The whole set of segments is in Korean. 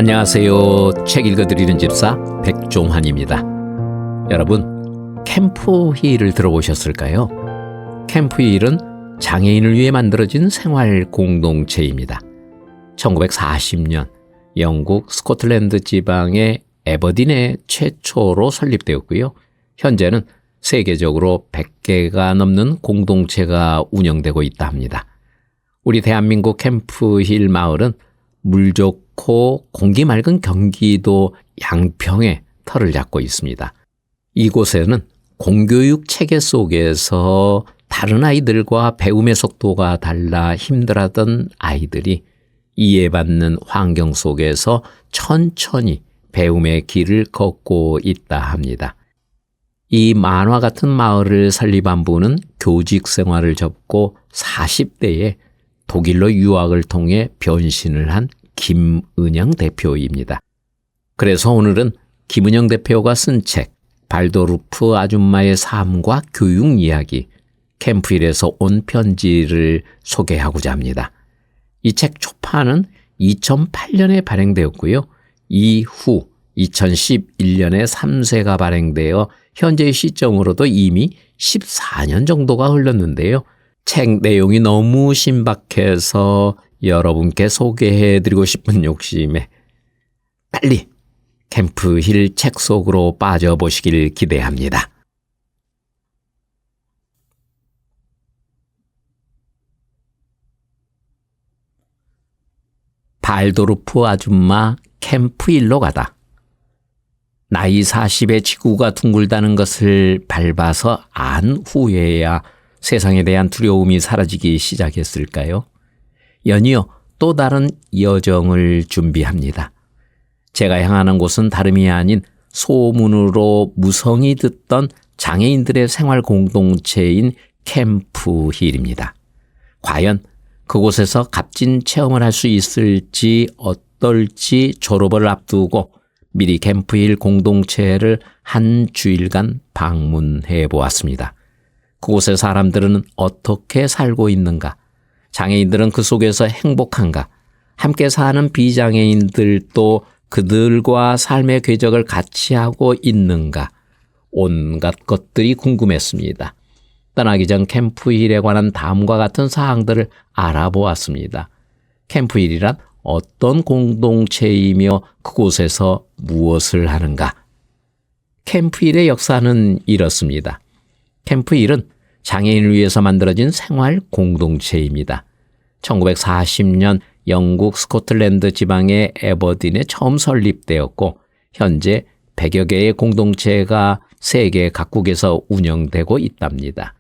안녕하세요. 책 읽어드리는 집사 백종환입니다. 여러분, 캠프힐을 들어보셨을까요? 캠프힐은 장애인을 위해 만들어진 생활 공동체입니다. 1940년 영국 스코틀랜드 지방의 에버딘에 최초로 설립되었고요. 현재는 세계적으로 100개가 넘는 공동체가 운영되고 있다 합니다. 우리 대한민국 캠프힐 마을은 물 좋고 공기 맑은 경기도 양평에 터를 잡고 있습니다. 이곳에는 공교육 체계 속에서 다른 아이들과 배움의 속도가 달라 힘들어하던 아이들이 이해받는 환경 속에서 천천히 배움의 길을 걷고 있다 합니다. 이 만화 같은 마을을 설립한 분은 교직 생활을 접고 40대에 독일로 유학을 통해 변신을 한 김은영 대표입니다. 그래서 오늘은 김은영 대표가 쓴 책 발도르프 아줌마의 삶과 교육 이야기 캠프힐에서 온 편지를 소개하고자 합니다. 이 책 초판은 2008년에 발행되었고요. 이후 2011년에 3쇄가 발행되어 현재의 시점으로도 이미 14년 정도가 흘렀는데요. 책 내용이 너무 신박해서 여러분께 소개해드리고 싶은 욕심에 빨리 캠프힐 책 속으로 빠져보시길 기대합니다. 발도르프 아줌마 캠프힐로 가다. 나이 40에 지구가 둥글다는 것을 밟아서 안 후에야 세상에 대한 두려움이 사라지기 시작했을까요? 연이어 또 다른 여정을 준비합니다. 제가 향하는 곳은 다름이 아닌 소문으로 무성히 듣던 장애인들의 생활 공동체인 캠프힐입니다. 과연 그곳에서 값진 체험을 할 수 있을지 어떨지 졸업을 앞두고 미리 캠프힐 공동체를 한 주일간 방문해 보았습니다. 그곳의 사람들은 어떻게 살고 있는가? 장애인들은 그 속에서 행복한가? 함께 사는 비장애인들도 그들과 삶의 궤적을 같이 하고 있는가? 온갖 것들이 궁금했습니다. 떠나기 전 캠프힐에 관한 다음과 같은 사항들을 알아보았습니다. 캠프힐이란 어떤 공동체이며 그곳에서 무엇을 하는가? 캠프힐의 역사는 이렇습니다. 캠프힐은 장애인을 위해서 만들어진 생활 공동체입니다. 1940년 영국 스코틀랜드 지방의 에버딘에 처음 설립되었고 현재 100여 개의 공동체가 세계 각국에서 운영되고 있답니다.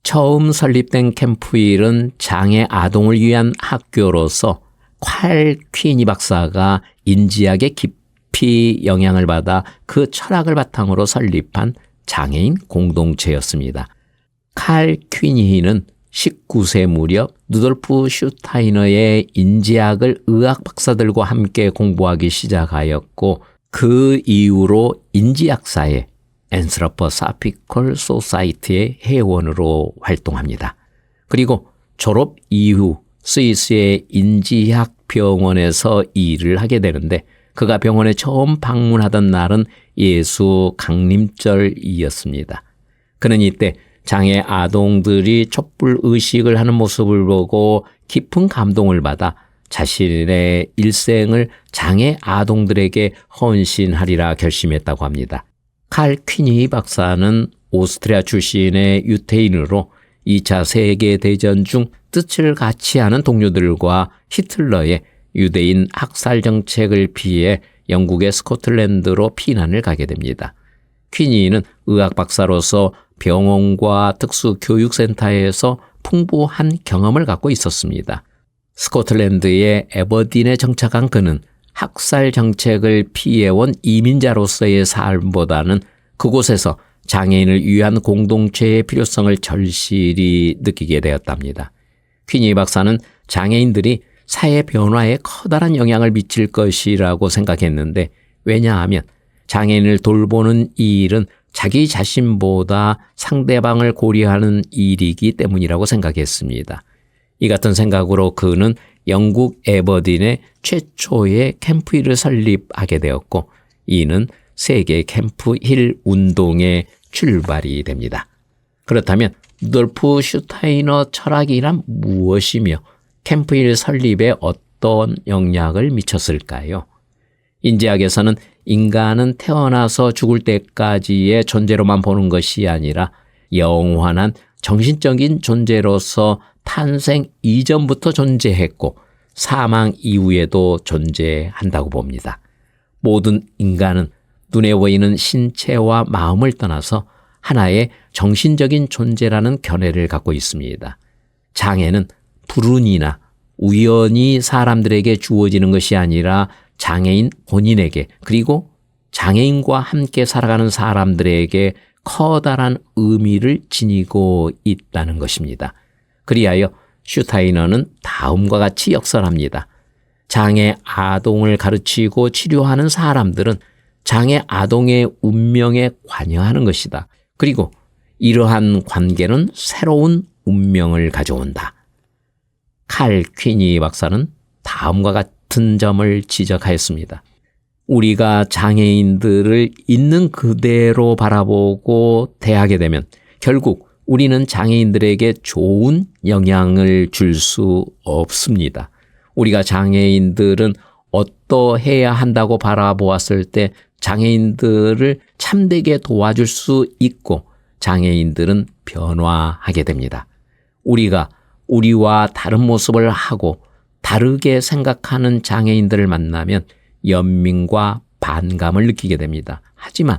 처음 설립된 캠프힐은 장애 아동을 위한 학교로서 칼 퀴니 박사가 인지학에 깊이 영향을 받아 그 철학을 바탕으로 설립한 장애인 공동체였습니다. 칼 퀴니히는 19세 무렵 누돌프 슈타이너의 인지학을 의학 박사들과 함께 공부하기 시작하였고 그 이후로 인지학사의 앤스로포사피컬 소사이티의 회원으로 활동합니다. 그리고 졸업 이후 스위스의 인지학 병원에서 일을 하게 되는데 그가 병원에 처음 방문하던 날은 예수 강림절이었습니다. 그는 이때 장애 아동들이 촛불 의식을 하는 모습을 보고 깊은 감동을 받아 자신의 일생을 장애 아동들에게 헌신하리라 결심했다고 합니다. 칼 퀴니 박사는 오스트리아 출신의 유태인으로 2차 세계대전 중 뜻을 같이 하는 동료들과 히틀러의 유대인 학살 정책을 피해 영국의 스코틀랜드로 피난을 가게 됩니다. 퀴니는 의학 박사로서 병원과 특수교육센터에서 풍부한 경험을 갖고 있었습니다. 스코틀랜드의 에버딘에 정착한 그는 학살 정책을 피해온 이민자로서의 삶보다는 그곳에서 장애인을 위한 공동체의 필요성을 절실히 느끼게 되었답니다. 퀴니 박사는 장애인들이 사회 변화에 커다란 영향을 미칠 것이라고 생각했는데 왜냐하면 장애인을 돌보는 이 일은 자기 자신보다 상대방을 고려하는 일이기 때문이라고 생각했습니다. 이 같은 생각으로 그는 영국 에버딘에 최초의 캠프힐을 설립하게 되었고 이는 세계 캠프힐 운동의 출발이 됩니다. 그렇다면 루돌프 슈타이너 철학이란 무엇이며 캠프힐 설립에 어떤 영향을 미쳤을까요? 인지학에서는 인간은 태어나서 죽을 때까지의 존재로만 보는 것이 아니라 영원한 정신적인 존재로서 탄생 이전부터 존재했고 사망 이후에도 존재한다고 봅니다. 모든 인간은 눈에 보이는 신체와 마음을 떠나서 하나의 정신적인 존재라는 견해를 갖고 있습니다. 장애는 불운이나 우연히 사람들에게 주어지는 것이 아니라 장애인 본인에게 그리고 장애인과 함께 살아가는 사람들에게 커다란 의미를 지니고 있다는 것입니다. 그리하여 슈타이너는 다음과 같이 역설합니다. 장애 아동을 가르치고 치료하는 사람들은 장애 아동의 운명에 관여하는 것이다. 그리고 이러한 관계는 새로운 운명을 가져온다. 칼 퀴니 박사는 다음과 같은 점을 지적하였습니다. 우리가 장애인들을 있는 그대로 바라보고 대하게 되면 결국 우리는 장애인들에게 좋은 영향을 줄 수 없습니다. 우리가 장애인들은 어떠해야 한다고 바라보았을 때 장애인들을 참되게 도와줄 수 있고 장애인들은 변화하게 됩니다. 우리가 우리와 다른 모습을 하고 다르게 생각하는 장애인들을 만나면 연민과 반감을 느끼게 됩니다. 하지만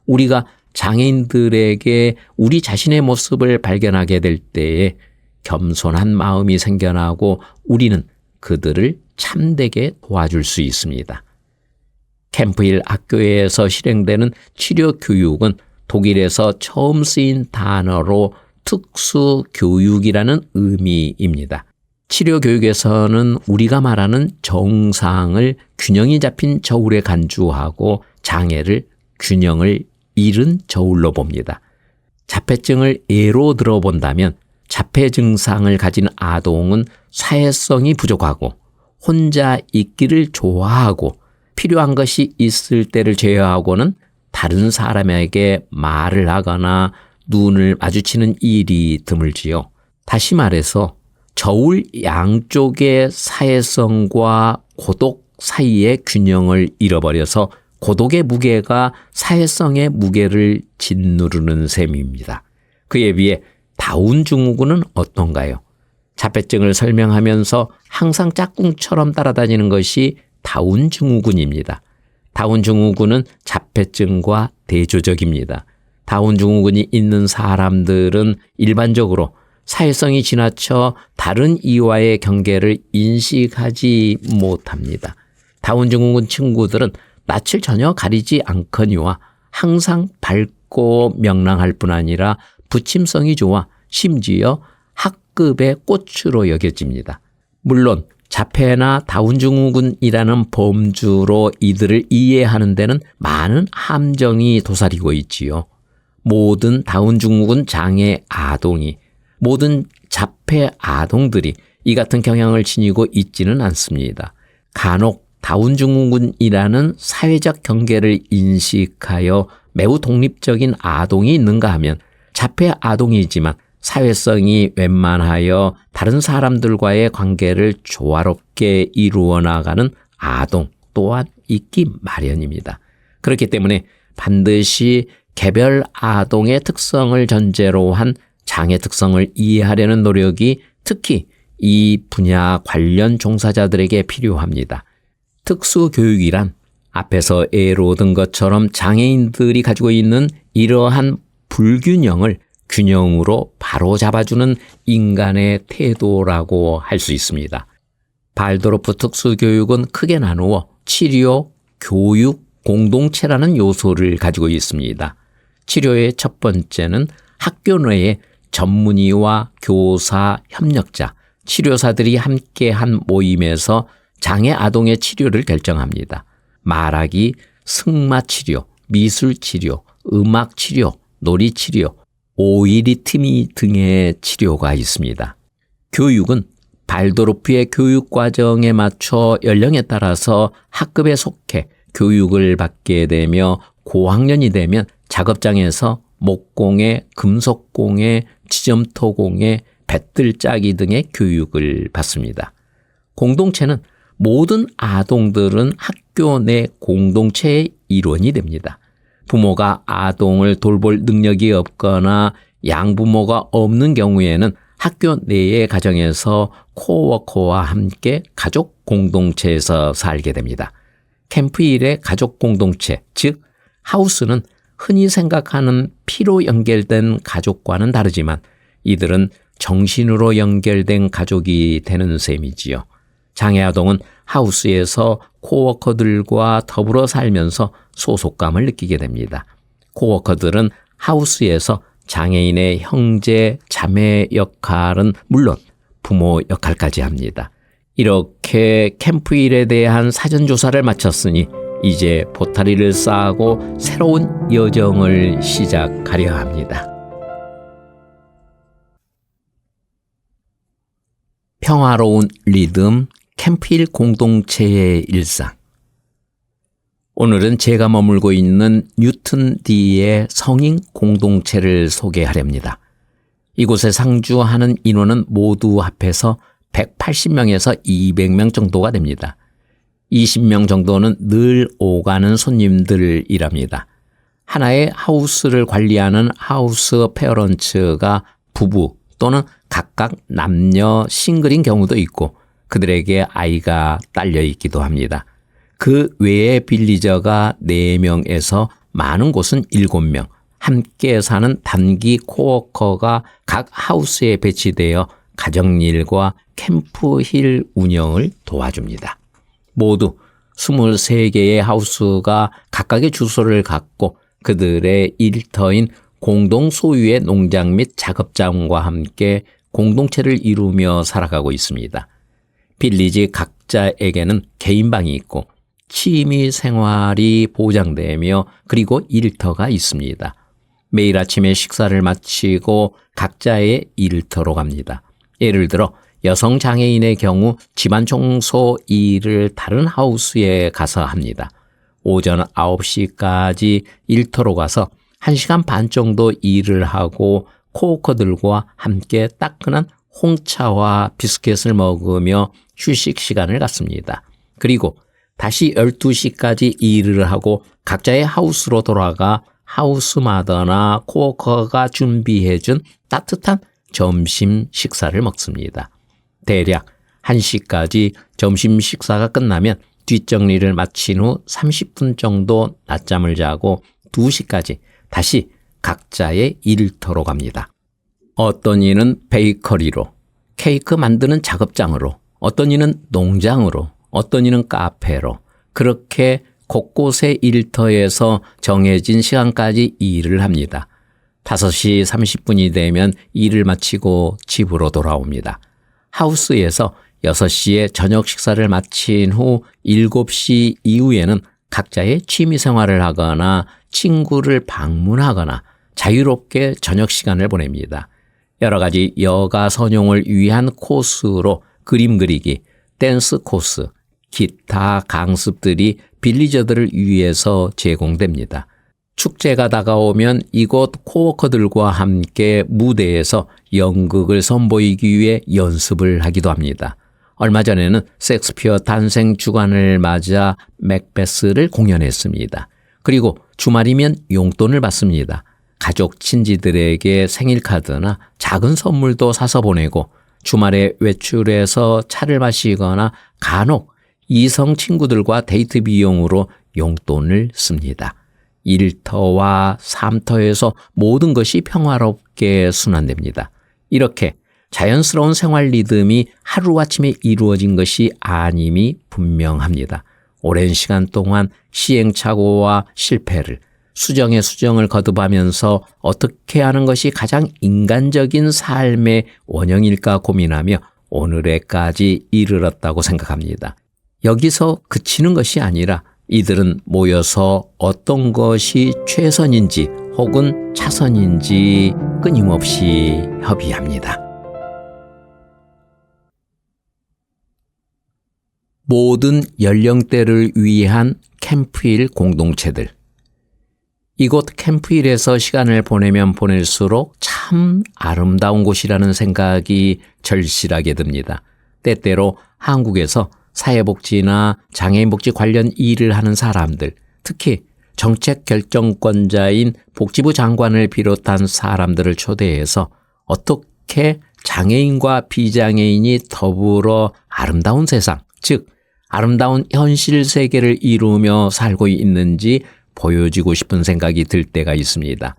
우리가 장애인들에게 우리 자신의 모습을 발견하게 될 때에 겸손한 마음이 생겨나고 우리는 그들을 참되게 도와줄 수 있습니다. 캠프힐 학교에서 실행되는 치료 교육은 독일에서 처음 쓰인 단어로 특수 교육이라는 의미입니다. 치료 교육에서는 우리가 말하는 정상을 균형이 잡힌 저울에 간주하고 장애를 균형을 잃은 저울로 봅니다. 자폐증을 예로 들어본다면 자폐 증상을 가진 아동은 사회성이 부족하고 혼자 있기를 좋아하고 필요한 것이 있을 때를 제외하고는 다른 사람에게 말을 하거나 눈을 마주치는 일이 드물지요. 다시 말해서 저울 양쪽의 사회성과 고독 사이의 균형을 잃어버려서 고독의 무게가 사회성의 무게를 짓누르는 셈입니다. 그에 비해 다운 증후군은 어떤가요? 자폐증을 설명하면서 항상 짝꿍처럼 따라다니는 것이 다운 증후군입니다. 다운 증후군은 자폐증과 대조적입니다. 다운 증후군이 있는 사람들은 일반적으로 사회성이 지나쳐 다른 이와의 경계를 인식하지 못합니다. 다운 증후군 친구들은 낯을 전혀 가리지 않거니와 항상 밝고 명랑할 뿐 아니라 부침성이 좋아 심지어 학급의 꽃으로 여겨집니다. 물론 자폐나 다운 증후군이라는 범주로 이들을 이해하는 데는 많은 함정이 도사리고 있지요. 모든 다운 증후군 장애 아동이 모든 자폐 아동들이 이 같은 경향을 지니고 있지는 않습니다. 간혹 다운 증후군이라는 사회적 경계를 인식하여 매우 독립적인 아동이 있는가 하면 자폐 아동이지만 사회성이 웬만하여 다른 사람들과의 관계를 조화롭게 이루어 나가는 아동 또한 있기 마련입니다. 그렇기 때문에 반드시 개별 아동의 특성을 전제로 한 장애 특성을 이해하려는 노력이 특히 이 분야 관련 종사자들에게 필요합니다. 특수교육이란 앞에서 예로 든 것처럼 장애인들이 가지고 있는 이러한 불균형을 균형으로 바로잡아주는 인간의 태도라고 할 수 있습니다. 발도르프 특수교육은 크게 나누어 치료, 교육, 공동체라는 요소를 가지고 있습니다. 치료의 첫 번째는 학교 내에 전문의와 교사, 협력자, 치료사들이 함께한 모임에서 장애 아동의 치료를 결정합니다. 말하기, 승마치료, 미술치료, 음악치료, 놀이치료, 오이리트미 등의 치료가 있습니다. 교육은 발도르프의 교육 과정에 맞춰 연령에 따라서 학급에 속해 교육을 받게 되며 고학년이 되면 작업장에서 목공예, 금속공예, 지점토공예, 뱃들짜기 등의 교육을 받습니다. 공동체는 모든 아동들은 학교 내 공동체의 일원이 됩니다. 부모가 아동을 돌볼 능력이 없거나 양부모가 없는 경우에는 학교 내의 가정에서 코워커와 함께 가족 공동체에서 살게 됩니다. 캠프일의 가족 공동체, 즉 하우스는 흔히 생각하는 피로 연결된 가족과는 다르지만 이들은 정신으로 연결된 가족이 되는 셈이지요. 장애아동은 하우스에서 코워커들과 더불어 살면서 소속감을 느끼게 됩니다. 코워커들은 하우스에서 장애인의 형제, 자매 역할은 물론 부모 역할까지 합니다. 이렇게 캠프일에 대한 사전조사를 마쳤으니 이제 보따리를 싸고 새로운 여정을 시작하려 합니다. 평화로운 리듬, 캠프일 공동체의 일상. 오늘은 제가 머물고 있는 뉴튼 D의 성인 공동체를 소개하렵니다. 이곳에 상주하는 인원은 모두 합해서 180명에서 200명 정도가 됩니다. 20명 정도는 늘 오가는 손님들이랍니다. 하나의 하우스를 관리하는 하우스 페어런츠가 부부 또는 각각 남녀 싱글인 경우도 있고 그들에게 아이가 딸려 있기도 합니다. 그 외에 빌리저가 4명에서 많은 곳은 7명, 함께 사는 단기 코워커가 각 하우스에 배치되어 가정일과 캠프힐 운영을 도와줍니다. 모두 23개의 하우스가 각각의 주소를 갖고 그들의 일터인 공동 소유의 농장 및 작업장과 함께 공동체를 이루며 살아가고 있습니다. 빌리지 각자에게는 개인방이 있고 취미 생활이 보장되며 그리고 일터가 있습니다. 매일 아침에 식사를 마치고 각자의 일터로 갑니다. 예를 들어 여성 장애인의 경우 집안 청소 일을 다른 하우스에 가서 합니다. 오전 9시까지 일터로 가서 1시간 반 정도 일을 하고 코워커들과 함께 따끈한 홍차와 비스켓을 먹으며 휴식 시간을 갖습니다. 그리고 다시 12시까지 일을 하고 각자의 하우스로 돌아가 하우스마더나 코워커가 준비해준 따뜻한 점심 식사를 먹습니다. 대략 1시까지 점심 식사가 끝나면 뒷정리를 마친 후 30분 정도 낮잠을 자고 2시까지 다시 각자의 일터로 갑니다. 어떤 이는 베이커리로, 케이크 만드는 작업장으로, 어떤 이는 농장으로, 어떤 이는 카페로 그렇게 곳곳의 일터에서 정해진 시간까지 일을 합니다. 5시 30분이 되면 일을 마치고 집으로 돌아옵니다. 하우스에서 6시에 저녁 식사를 마친 후 7시 이후에는 각자의 취미 생활을 하거나 친구를 방문하거나 자유롭게 저녁 시간을 보냅니다. 여러 가지 여가 선용을 위한 코스로 그림 그리기, 댄스 코스, 기타 강습들이 빌리저들을 위해서 제공됩니다. 축제가 다가오면 이곳 코워커들과 함께 무대에서 연극을 선보이기 위해 연습을 하기도 합니다. 얼마 전에는 셰익스피어 탄생 주간을 맞아 맥베스를 공연했습니다. 그리고 주말이면 용돈을 받습니다. 가족 친지들에게 생일 카드나 작은 선물도 사서 보내고 주말에 외출해서 차를 마시거나 간혹 이성 친구들과 데이트 비용으로 용돈을 씁니다. 일터와 삶터에서 모든 것이 평화롭게 순환됩니다. 이렇게 자연스러운 생활 리듬이 하루아침에 이루어진 것이 아님이 분명합니다. 오랜 시간 동안 시행착오와 실패를, 수정의 수정을 거듭하면서 어떻게 하는 것이 가장 인간적인 삶의 원형일까 고민하며 오늘에까지 이르렀다고 생각합니다. 여기서 그치는 것이 아니라 이들은 모여서 어떤 것이 최선인지 혹은 차선인지 끊임없이 협의합니다. 모든 연령대를 위한 캠프일 공동체들. 이곳 캠프일에서 시간을 보내면 보낼수록 참 아름다운 곳이라는 생각이 절실하게 듭니다. 때때로 한국에서 사회복지나 장애인복지 관련 일을 하는 사람들, 특히 정책 결정권자인 복지부 장관을 비롯한 사람들을 초대해서 어떻게 장애인과 비장애인이 더불어 아름다운 세상, 즉 아름다운 현실 세계를 이루며 살고 있는지 보여주고 싶은 생각이 들 때가 있습니다.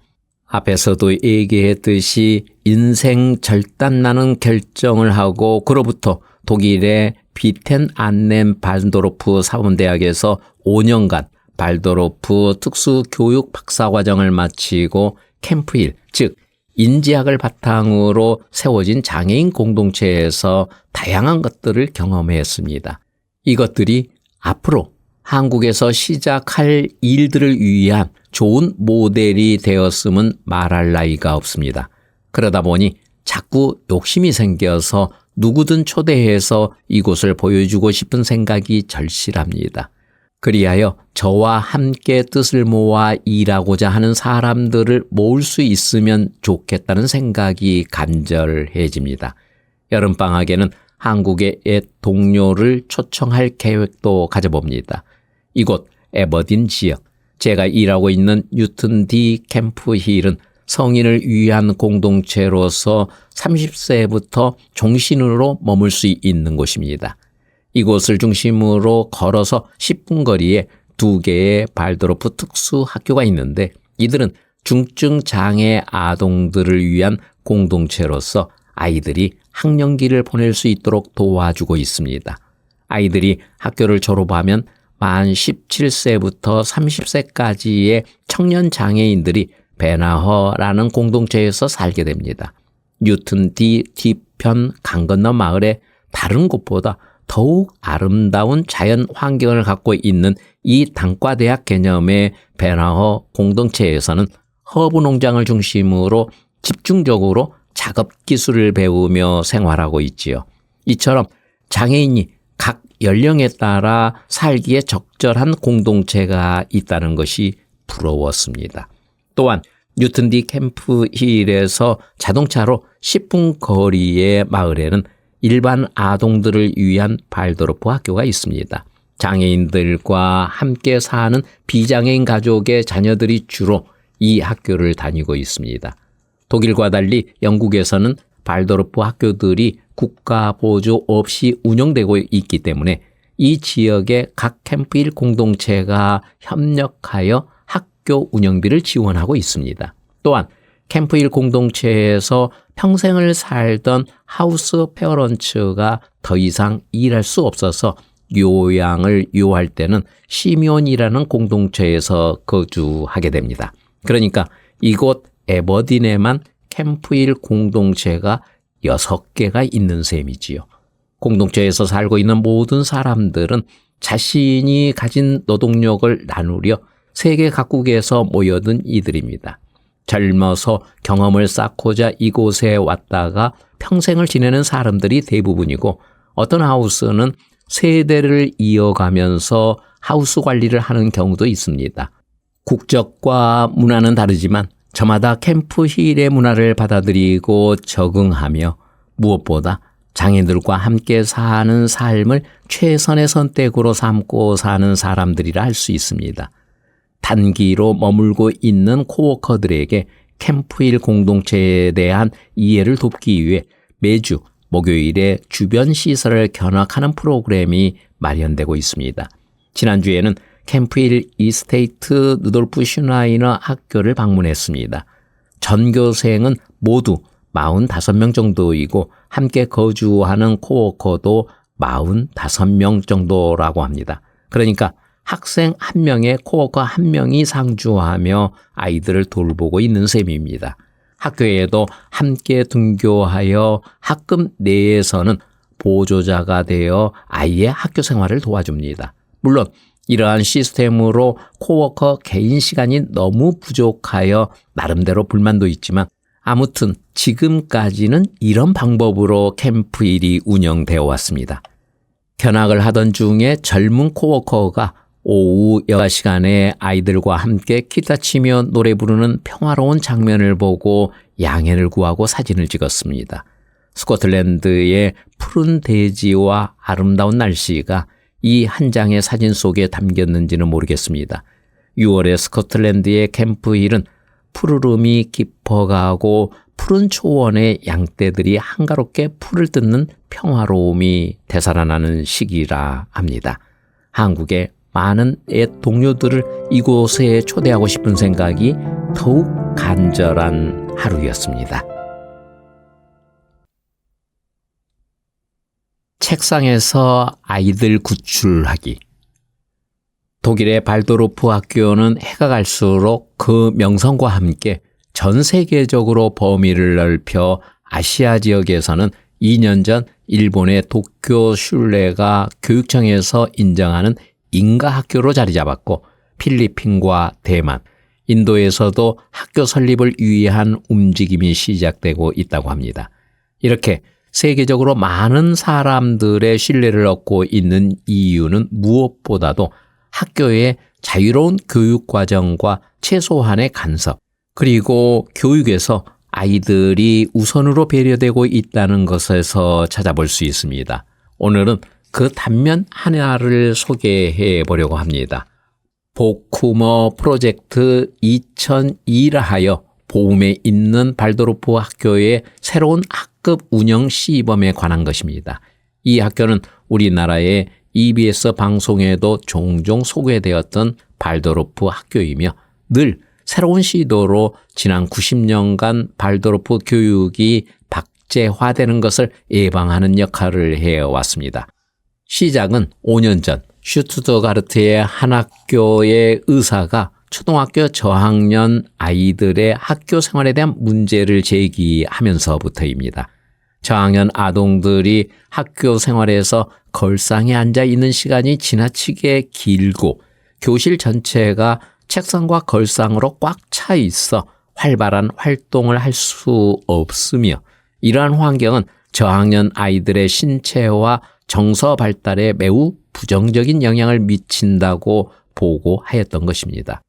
앞에서도 얘기했듯이 인생 절단나는 결정을 하고 그로부터 독일의 비텐 안넨 발도르프 사범대학에서 5년간 발도르프 특수교육 박사과정을 마치고 캠프일, 즉 인지학을 바탕으로 세워진 장애인 공동체에서 다양한 것들을 경험했습니다. 이것들이 앞으로 한국에서 시작할 일들을 위한 좋은 모델이 되었음은 말할 나위가 없습니다. 그러다 보니 자꾸 욕심이 생겨서 누구든 초대해서 이곳을 보여주고 싶은 생각이 절실합니다. 그리하여 저와 함께 뜻을 모아 일하고자 하는 사람들을 모을 수 있으면 좋겠다는 생각이 간절해집니다. 여름방학에는 한국의 옛 동료를 초청할 계획도 가져봅니다. 이곳 에버딘 지역, 제가 일하고 있는 뉴튼 D 캠프 힐은 성인을 위한 공동체로서 30세부터 종신으로 머물 수 있는 곳입니다. 이곳을 중심으로 걸어서 10분 거리에 2개의 발도르프 특수학교가 있는데 이들은 중증 장애 아동들을 위한 공동체로서 아이들이 학령기를 보낼 수 있도록 도와주고 있습니다. 아이들이 학교를 졸업하면 만 17세부터 30세까지의 청년 장애인들이 베나허라는 공동체에서 살게 됩니다. 뉴튼 D 뒤편 강 건너 마을의 다른 곳보다 더욱 아름다운 자연 환경을 갖고 있는 이 단과대학 개념의 베나허 공동체에서는 허브 농장을 중심으로 집중적으로 작업 기술을 배우며 생활하고 있지요. 이처럼 장애인이 각 연령에 따라 살기에 적절한 공동체가 있다는 것이 부러웠습니다. 또한 뉴튼 D 캠프 힐에서 자동차로 10분 거리의 마을에는 일반 아동들을 위한 발도르프 학교가 있습니다. 장애인들과 함께 사는 비장애인 가족의 자녀들이 주로 이 학교를 다니고 있습니다. 독일과 달리 영국에서는 발도르프 학교들이 국가 보조 없이 운영되고 있기 때문에 이 지역의 각 캠프일 공동체가 협력하여 학교 운영비를 지원하고 있습니다. 또한 캠프일 공동체에서 평생을 살던 하우스 페어런츠가 더 이상 일할 수 없어서 요양을 요할 때는 시몬이라는 공동체에서 거주하게 됩니다. 그러니까 이곳 에버딘에만 캠프일 공동체가 6개가 있는 셈이지요. 공동체에서 살고 있는 모든 사람들은 자신이 가진 노동력을 나누려 세계 각국에서 모여든 이들입니다. 젊어서 경험을 쌓고자 이곳에 왔다가 평생을 지내는 사람들이 대부분이고 어떤 하우스는 세대를 이어가면서 하우스 관리를 하는 경우도 있습니다. 국적과 문화는 다르지만 저마다 캠프 힐의 문화를 받아들이고 적응하며 무엇보다 장애인들과 함께 사는 삶을 최선의 선택으로 삼고 사는 사람들이라 할 수 있습니다. 단기로 머물고 있는 코워커들에게 캠프일 공동체에 대한 이해를 돕기 위해 매주 목요일에 주변 시설을 견학하는 프로그램이 마련되고 있습니다. 지난주에는 캠프일 이스테이트 누돌프 슈나이너 학교를 방문했습니다. 전교생은 모두 45명 정도이고 함께 거주하는 코워커도 45명 정도라고 합니다. 그러니까 학생 1명에 코워커 1명이 상주하며 아이들을 돌보고 있는 셈입니다. 학교에도 함께 등교하여 학급 내에서는 보조자가 되어 아이의 학교 생활을 도와줍니다. 물론 이러한 시스템으로 코워커 개인 시간이 너무 부족하여 나름대로 불만도 있지만 아무튼 지금까지는 이런 방법으로 캠프일이 운영되어 왔습니다. 견학을 하던 중에 젊은 코워커가 오후 여가 시간에 아이들과 함께 기타 치며 노래 부르는 평화로운 장면을 보고 양해를 구하고 사진을 찍었습니다. 스코틀랜드의 푸른 대지와 아름다운 날씨가 이 한 장의 사진 속에 담겼는지는 모르겠습니다. 6월의 스코틀랜드의 캠프힐은 푸르름이 깊어가고 푸른 초원의 양떼들이 한가롭게 풀을 뜯는 평화로움이 되살아나는 시기라 합니다. 한국의 많은 옛 동료들을 이곳에 초대하고 싶은 생각이 더욱 간절한 하루였습니다. 책상에서 아이들 구출하기. 독일의 발도르프 학교는 해가 갈수록 그 명성과 함께 전 세계적으로 범위를 넓혀 아시아 지역에서는 2년 전 일본의 도쿄 슐레가 교육청에서 인정하는 인가 학교로 자리 잡았고 필리핀과 대만, 인도에서도 학교 설립을 위한 움직임이 시작되고 있다고 합니다. 이렇게 세계적으로 많은 사람들의 신뢰를 얻고 있는 이유는 무엇보다도 학교의 자유로운 교육 과정과 최소한의 간섭, 그리고 교육에서 아이들이 우선으로 배려되고 있다는 것에서 찾아볼 수 있습니다. 오늘은 그 단면 하나를 소개해 보려고 합니다. 보쿠머 프로젝트 2002라 하여 보움에 있는 발도르프 학교의 새로운 학급 운영 시범에 관한 것입니다. 이 학교는 우리나라의 EBS 방송에도 종종 소개되었던 발도르프 학교이며 늘 새로운 시도로 지난 90년간 발도르프 교육이 박제화되는 것을 예방하는 역할을 해왔습니다. 시작은 5년 전 슈투트가르트의 한 학교의 의사가 초등학교 저학년 아이들의 학교 생활에 대한 문제를 제기하면서부터입니다. 저학년 아동들이 학교 생활에서 걸상에 앉아 있는 시간이 지나치게 길고 교실 전체가 책상과 걸상으로 꽉 차 있어 활발한 활동을 할 수 없으며 이러한 환경은 저학년 아이들의 신체와 정서 발달에 매우 부정적인 영향을 미친다고 보고하였던 것입니다.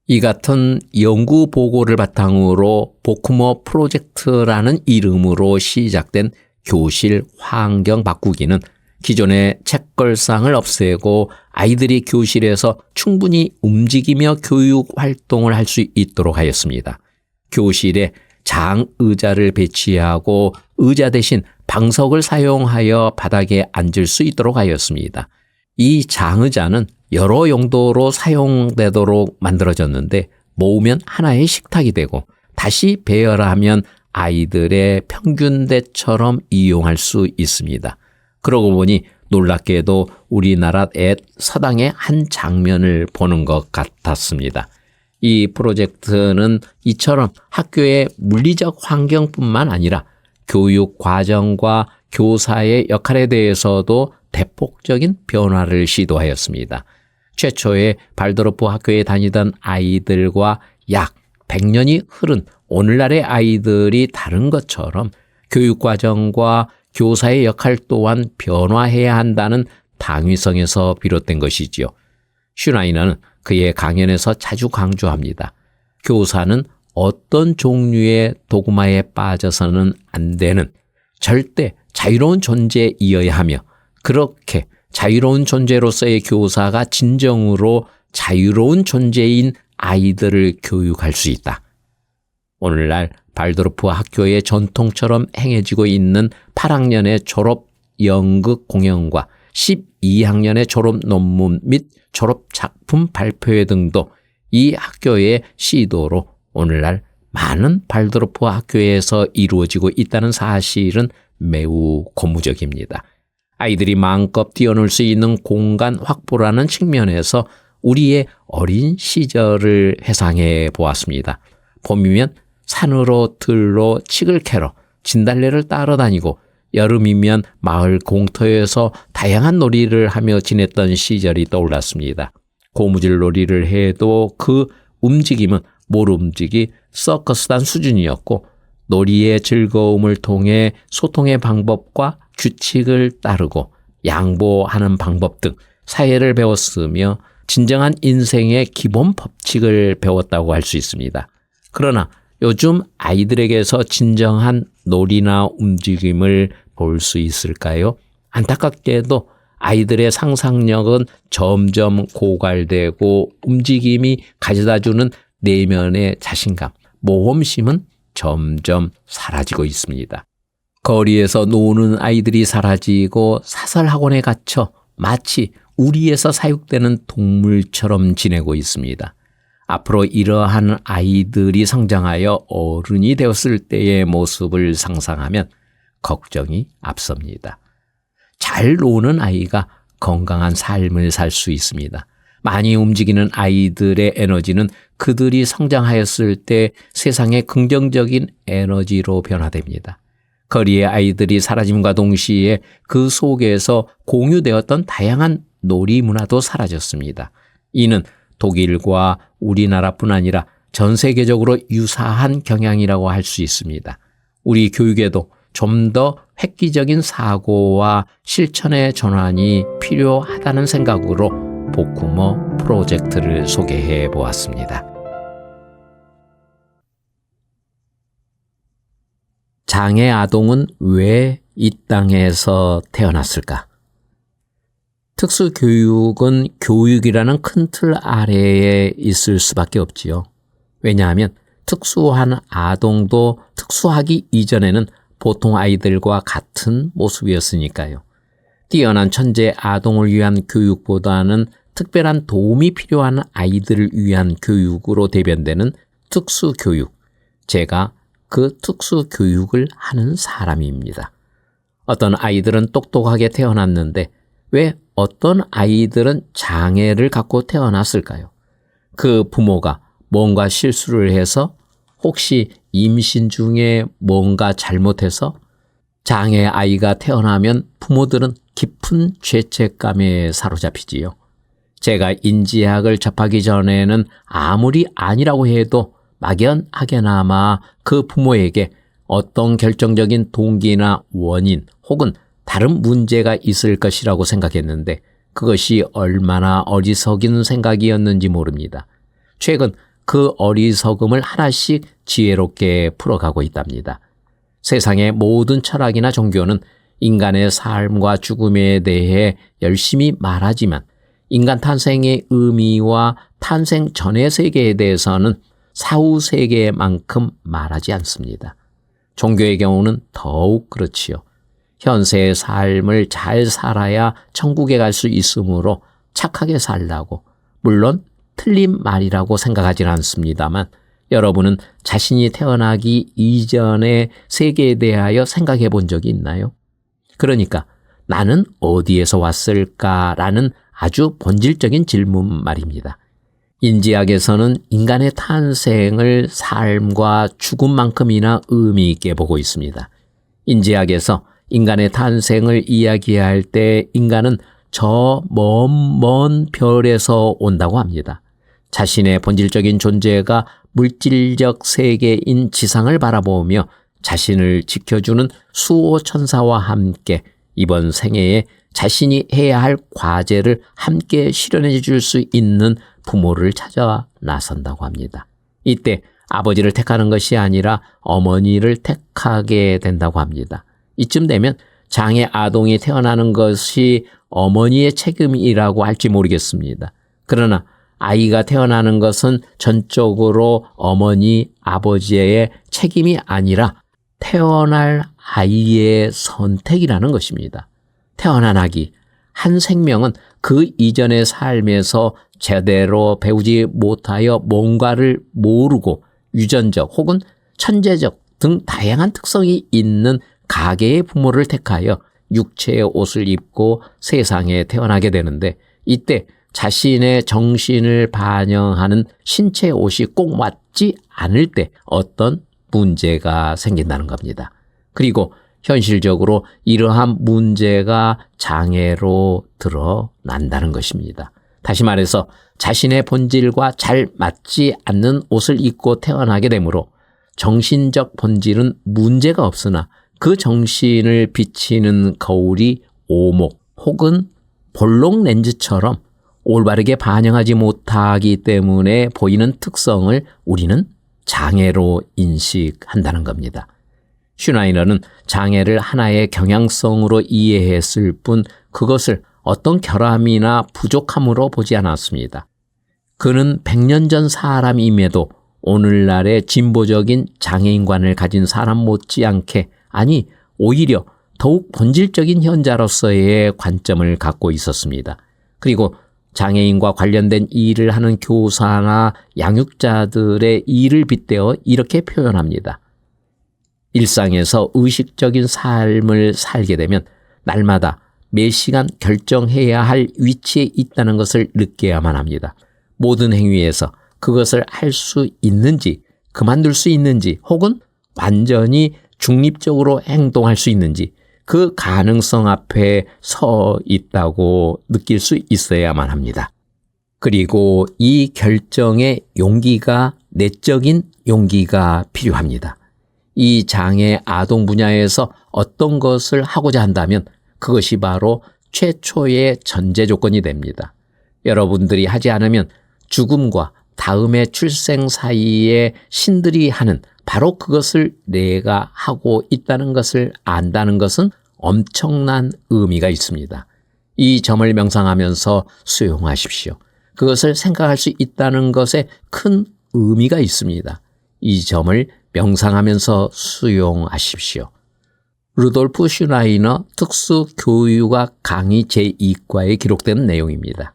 이 같은 연구 보고를 바탕으로 보쿠머 프로젝트라는 이름으로 시작된 교실 환경 바꾸기는 기존의 책걸상을 없애고 아이들이 교실에서 충분히 움직이며 교육 활동을 할 수 있도록 하였습니다. 교실에 장의자를 배치하고 의자 대신 방석을 사용하여 바닥에 앉을 수 있도록 하였습니다. 이 장의자는 여러 용도로 사용되도록 만들어졌는데 모으면 하나의 식탁이 되고 다시 배열하면 아이들의 평균대처럼 이용할 수 있습니다. 그러고 보니 놀랍게도 우리나라 옛 서당의 한 장면을 보는 것 같았습니다. 이 프로젝트는 이처럼 학교의 물리적 환경뿐만 아니라 교육 과정과 교사의 역할에 대해서도 대폭적인 변화를 시도하였습니다. 최초의 발도르프 학교에 다니던 아이들과 약 100년이 흐른 오늘날의 아이들이 다른 것처럼 교육 과정과 교사의 역할 또한 변화해야 한다는 당위성에서 비롯된 것이지요. 슈나이너는 그의 강연에서 자주 강조합니다. 교사는 어떤 종류의 도구마에 빠져서는 안 되는 절대 자유로운 존재이어야 하며 그렇게 자유로운 존재로서의 교사가 진정으로 자유로운 존재인 아이들을 교육할 수 있다. 오늘날 발도르프 학교의 전통처럼 행해지고 있는 8학년의 졸업 연극 공연과 12학년의 졸업 논문 및 졸업 작품 발표회 등도 이 학교의 시도로 오늘날 많은 발도르프 학교에서 이루어지고 있다는 사실은 매우 고무적입니다. 아이들이 마음껏 뛰어놀 수 있는 공간 확보라는 측면에서 우리의 어린 시절을 회상해 보았습니다. 봄이면 산으로 들로 칡을 캐러 진달래를 따러 다니고 여름이면 마을 공터에서 다양한 놀이를 하며 지냈던 시절이 떠올랐습니다. 고무줄 놀이를 해도 그 움직임은 모름지기 서커스단 수준이었고 놀이의 즐거움을 통해 소통의 방법과 규칙을 따르고 양보하는 방법 등 사회를 배웠으며 진정한 인생의 기본 법칙을 배웠다고 할 수 있습니다. 그러나 요즘 아이들에게서 진정한 놀이나 움직임을 볼 수 있을까요? 안타깝게도 아이들의 상상력은 점점 고갈되고 움직임이 가져다주는 내면의 자신감, 모험심은 점점 사라지고 있습니다. 거리에서 노는 아이들이 사라지고 사설학원에 갇혀 마치 우리에서 사육되는 동물처럼 지내고 있습니다. 앞으로 이러한 아이들이 성장하여 어른이 되었을 때의 모습을 상상하면 걱정이 앞섭니다. 잘 노는 아이가 건강한 삶을 살 수 있습니다. 많이 움직이는 아이들의 에너지는 그들이 성장하였을 때 세상의 긍정적인 에너지로 변화됩니다. 거리의 아이들이 사라짐과 동시에 그 속에서 공유되었던 다양한 놀이 문화도 사라졌습니다. 이는 독일과 우리나라뿐 아니라 전 세계적으로 유사한 경향이라고 할 수 있습니다. 우리 교육에도 좀 더 획기적인 사고와 실천의 전환이 필요하다는 생각으로 복구모 프로젝트를 소개해 보았습니다. 장애 아동은 왜 이 땅에서 태어났을까? 특수교육은 교육이라는 큰 틀 아래에 있을 수밖에 없지요. 왜냐하면 특수한 아동도 특수하기 이전에는 보통 아이들과 같은 모습이었으니까요. 뛰어난 천재 아동을 위한 교육보다는 특별한 도움이 필요한 아이들을 위한 교육으로 대변되는 특수교육. 제가 그 특수교육을 하는 사람입니다. 어떤 아이들은 똑똑하게 태어났는데 왜 어떤 아이들은 장애를 갖고 태어났을까요? 그 부모가 뭔가 실수를 해서 혹시 임신 중에 뭔가 잘못해서 장애 아이가 태어나면 부모들은 깊은 죄책감에 사로잡히지요. 제가 인지학을 접하기 전에는 아무리 아니라고 해도 막연하게나마 그 부모에게 어떤 결정적인 동기나 원인 혹은 다른 문제가 있을 것이라고 생각했는데 그것이 얼마나 어리석인 생각이었는지 모릅니다. 최근 그 어리석음을 하나씩 지혜롭게 풀어가고 있답니다. 세상의 모든 철학이나 종교는 인간의 삶과 죽음에 대해 열심히 말하지만 인간 탄생의 의미와 탄생 전의 세계에 대해서는 사후 세계만큼 말하지 않습니다. 종교의 경우는 더욱 그렇지요. 현세의 삶을 잘 살아야 천국에 갈 수 있으므로 착하게 살라고, 물론 틀린 말이라고 생각하지는 않습니다만 여러분은 자신이 태어나기 이전의 세계에 대하여 생각해 본 적이 있나요? 그러니까 나는 어디에서 왔을까라는 아주 본질적인 질문 말입니다. 인지학에서는 인간의 탄생을 삶과 죽음만큼이나 의미 있게 보고 있습니다. 인지학에서 인간의 탄생을 이야기할 때 인간은 저 먼 별에서 온다고 합니다. 자신의 본질적인 존재가 물질적 세계인 지상을 바라보며 자신을 지켜주는 수호천사와 함께 이번 생애에 자신이 해야 할 과제를 함께 실현해 줄 수 있는 부모를 찾아 나선다고 합니다. 이때 아버지를 택하는 것이 아니라 어머니를 택하게 된다고 합니다. 이쯤 되면 장애 아동이 태어나는 것이 어머니의 책임이라고 할지 모르겠습니다. 그러나 아이가 태어나는 것은 전적으로 어머니, 아버지의 책임이 아니라 태어날 아이의 선택이라는 것입니다. 태어난 아기, 한 생명은 그 이전의 삶에서 제대로 배우지 못하여 뭔가를 모르고 유전적 혹은 천재적 등 다양한 특성이 있는 가계의 부모를 택하여 육체의 옷을 입고 세상에 태어나게 되는데 이때 자신의 정신을 반영하는 신체 옷이 꼭 맞지 않을 때 어떤 문제가 생긴다는 겁니다. 그리고 현실적으로 이러한 문제가 장애로 드러난다는 것입니다. 다시 말해서 자신의 본질과 잘 맞지 않는 옷을 입고 태어나게 되므로 정신적 본질은 문제가 없으나 그 정신을 비치는 거울이 오목 혹은 볼록 렌즈처럼 올바르게 반영하지 못하기 때문에 보이는 특성을 우리는 장애로 인식한다는 겁니다. 슈나이너는 장애를 하나의 경향성으로 이해했을 뿐 그것을 어떤 결함이나 부족함으로 보지 않았습니다. 그는 100년 전 사람임에도 오늘날의 진보적인 장애인관을 가진 사람 못지않게, 아니 오히려 더욱 본질적인 현자로서의 관점을 갖고 있었습니다. 그리고 장애인과 관련된 일을 하는 교사나 양육자들의 일을 빗대어 이렇게 표현합니다. 일상에서 의식적인 삶을 살게 되면 날마다 매 시간 결정해야 할 위치에 있다는 것을 느껴야만 합니다. 모든 행위에서 그것을 할 수 있는지, 그만둘 수 있는지, 혹은 완전히 중립적으로 행동할 수 있는지 그 가능성 앞에 서 있다고 느낄 수 있어야만 합니다. 그리고 이 결정의 용기가 내적인 용기가 필요합니다. 이 장애 아동 분야에서 어떤 것을 하고자 한다면 그것이 바로 최초의 전제 조건이 됩니다. 여러분들이 하지 않으면 죽음과 다음의 출생 사이에 신들이 하는 바로 그것을 내가 하고 있다는 것을 안다는 것은 엄청난 의미가 있습니다. 이 점을 명상하면서 수용하십시오. 그것을 생각할 수 있다는 것에 큰 의미가 있습니다. 이 점을 명상하면서 수용하십시오. 루돌프 슈나이너 특수교육학 강의 제2과에 기록된 내용입니다.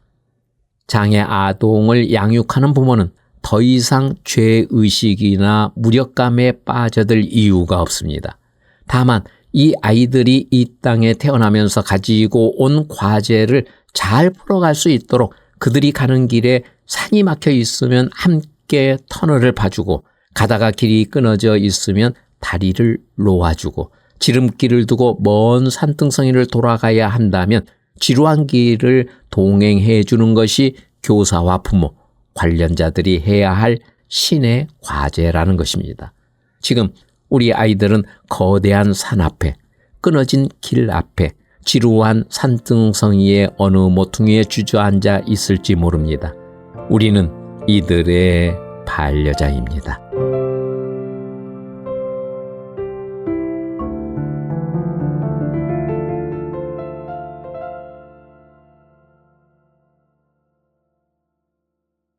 장애 아동을 양육하는 부모는 더 이상 죄의식이나 무력감에 빠져들 이유가 없습니다. 다만 이 아이들이 이 땅에 태어나면서 가지고 온 과제를 잘 풀어갈 수 있도록 그들이 가는 길에 산이 막혀 있으면 함께 터널을 봐주고, 가다가 길이 끊어져 있으면 다리를 놓아주고, 지름길을 두고 먼 산등성이를 돌아가야 한다면 지루한 길을 동행해 주는 것이 교사와 부모, 관련자들이 해야 할 신의 과제라는 것입니다. 지금 우리 아이들은 거대한 산 앞에, 끊어진 길 앞에, 지루한 산등성이의 어느 모퉁이에 주저앉아 있을지 모릅니다. 우리는 이들의 반려자입니다.